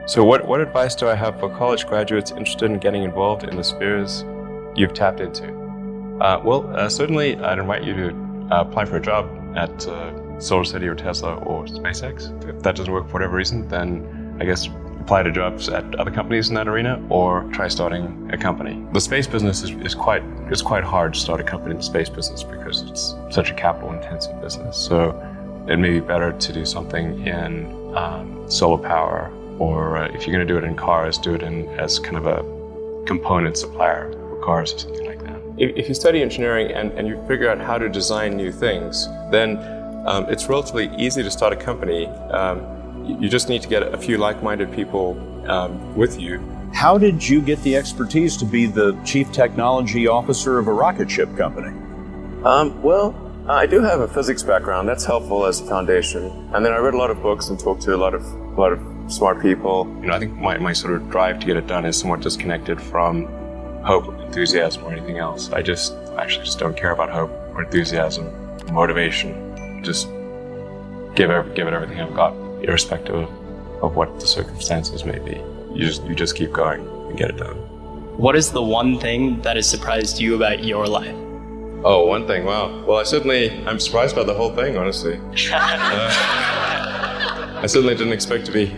So what advice do I have for college graduates interested in getting involved in the spheres you've tapped into? Certainly I'd invite you to apply for a job at SolarCity or Tesla or SpaceX. If that doesn't work for whatever reason, then I guess apply to jobs at other companies in that arena or try starting a company. The space business is quite hard to start a company in the space business because it's such a capital intensive business. So it may be better to do something in solar power, or if you're going to do it in cars, do it as kind of a component supplier for cars or something like that. If you study engineering and you figure out how to design new things, then it's relatively easy to start a company. You just need to get a few like-minded people with you. How did you get the expertise to be the chief technology officer of a rocket ship company? I do have a physics background. That's helpful as a foundation. And then I read a lot of books and talked to a lot of smart people. I think my sort of drive to get it done is somewhat disconnected from hope, enthusiasm, or anything else. I actually just don't care about hope or enthusiasm, motivation. Just give it everything I've got, irrespective of what the circumstances may be. You just keep going and get it done. What is the one thing that has surprised you about your life? Oh, one thing, wow. Well, I'm surprised by the whole thing, honestly. I certainly didn't expect to be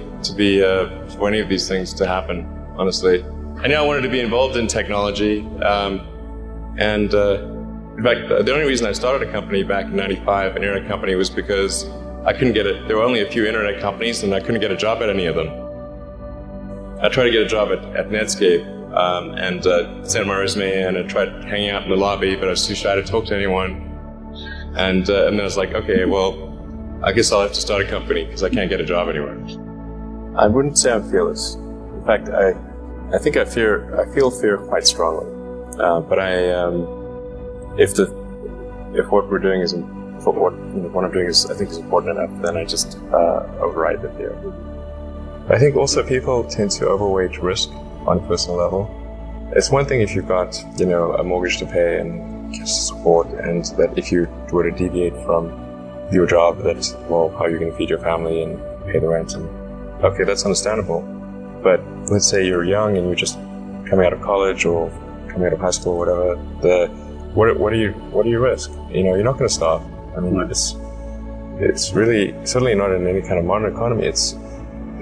for any of these things to happen, honestly. I knew I wanted to be involved in technology, in fact, the only reason I started a company back in '95, an internet company, was because I couldn't get it. There were only a few internet companies, and I couldn't get a job at any of them. I tried to get a job at Netscape, and sent my resume in and tried hanging out in the lobby, but I was too shy to talk to anyone. And then I was like, okay, well, I guess I'll have to start a company because I can't get a job anywhere. I wouldn't say I'm fearless. In fact, I think I feel fear quite strongly. But if what we're doing is what I'm doing is I think is important enough, then I just override the fear. I think also people tend to overweight risk on a personal level. It's one thing if you've got a mortgage to pay and cash support, and that if you were to deviate from your job, that's, well, how are you going to feed your family and pay the rent? And okay, that's understandable. But let's say you're young and you're just coming out of college or coming out of high school, or whatever. What do you risk? You're not going to starve. I mean, it's really certainly not in any kind of modern economy. It's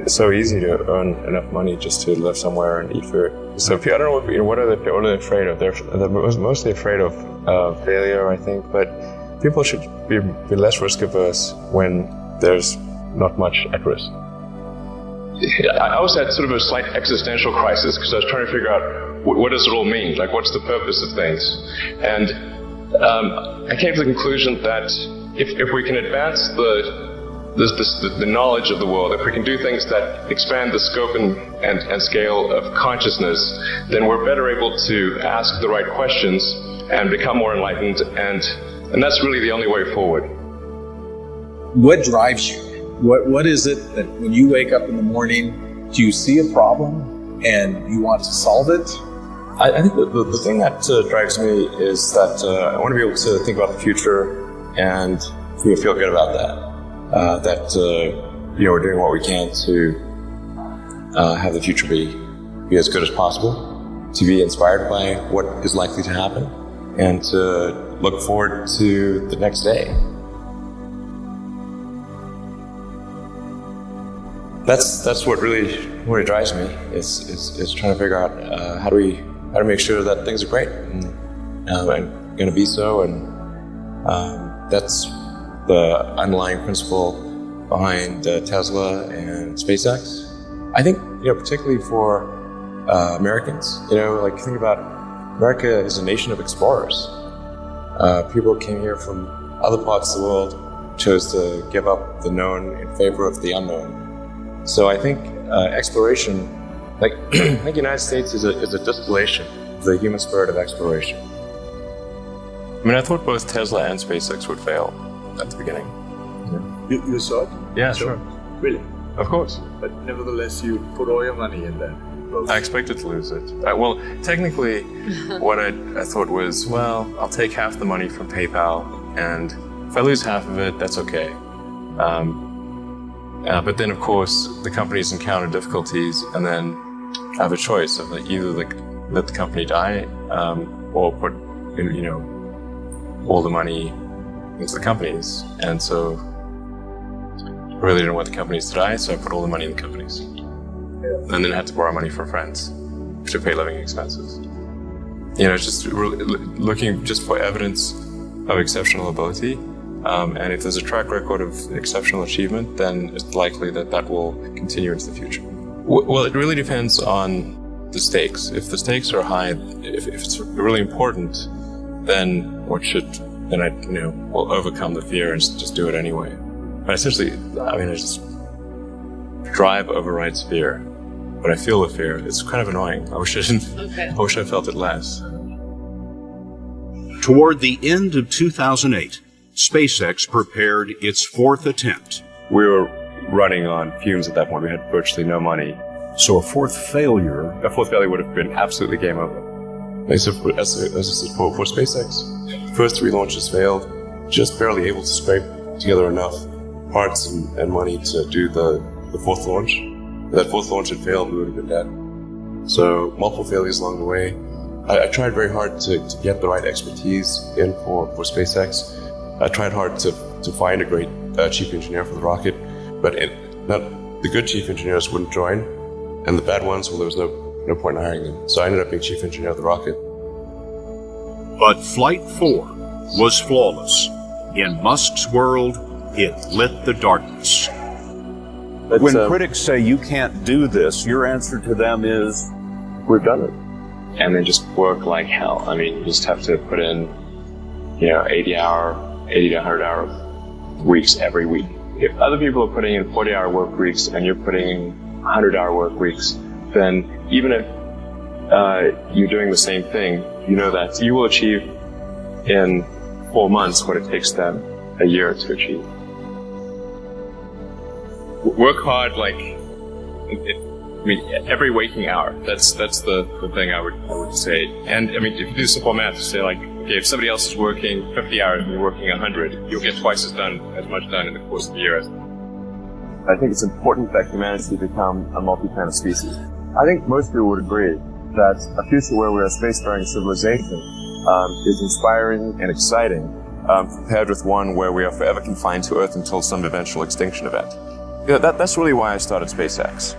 so easy to earn enough money just to live somewhere and eat food. So I don't know what are they afraid of? They're mostly afraid of failure, I think. But people should be less risk averse when there's not much at risk. I also had sort of a slight existential crisis because I was trying to figure out what does it all mean? Like, what's the purpose of things? And I came to the conclusion that if we can advance the knowledge of the world, if we can do things that expand the scope and scale of consciousness, then we're better able to ask the right questions and become more enlightened, and that's really the only way forward. What drives you? What is it that when you wake up in the morning, do you see a problem and you want to solve it? I think the thing that drives me is that I want to be able to think about the future and feel good about that. We're doing what we can to have the future be as good as possible, to be inspired by what is likely to happen, and to look forward to the next day. That's what really drives me. Is trying to figure out how to make sure that things are great and going to be so, and that's the underlying principle behind Tesla and SpaceX. I think particularly for Americans, think about America is a nation of explorers. People came here from other parts of the world, chose to give up the known in favor of the unknown. So I think exploration, I think the United States is a distillation of the human spirit of exploration. I mean, I thought both Tesla and SpaceX would fail at the beginning. You saw it? Yeah, sure. Really? Of course. But nevertheless, you put all your money in there. I expected to lose it. Well, technically, what I thought was, well, I'll take half the money from PayPal, and if I lose half of it, that's okay. But then, of course, the companies encounter difficulties and then have a choice of either let the company die or put all the money into the companies. And so I really didn't want the companies to die, so I put all the money in the companies. And then I had to borrow money from friends to pay living expenses. Just looking just for evidence of exceptional ability. And if there's a track record of exceptional achievement, then it's likely that will continue into the future. Well, it really depends on the stakes. If the stakes are high, if it's really important, then I will overcome the fear and just do it anyway. But essentially, I just drive overrides fear. But I feel the fear. It's kind of annoying. I wish I didn't. Okay. I wish I felt it less. Toward the end of 2008, SpaceX prepared its fourth attempt. We were running on fumes at that point. We had virtually no money. So a fourth failure would have been absolutely game over. So for SpaceX, the first 3 launches failed, just barely able to scrape together enough parts and money to do the fourth launch. If that fourth launch had failed, we would have been dead. So multiple failures along the way. I tried very hard to get the right expertise in for SpaceX. I tried hard to find a great chief engineer for the rocket, but the good chief engineers wouldn't join, and the bad ones, well, there was no point in hiring them. So I ended up being chief engineer of the rocket. But Flight 4 was flawless. In Musk's world, it lit the darkness. When critics say you can't do this, your answer to them is, we've done it. And then just work like hell. You just have to put in, 80 to 100 hour weeks every week. If other people are putting in 40-hour work weeks and you're putting in 100-hour work weeks, then even if you're doing the same thing, you know that you will achieve in 4 months what it takes them a year to achieve. Work hard, every waking hour. That's the thing I would say. And if you do simple math, you say okay, if somebody else is working 50 hours and you're working 100, you'll get twice as much done in the course of the year. I think it's important that humanity become a multi-planet species. I think most people would agree that a future where we're a spacefaring civilization is inspiring and exciting, compared with one where we are forever confined to Earth until some eventual extinction event. That's really why I started SpaceX.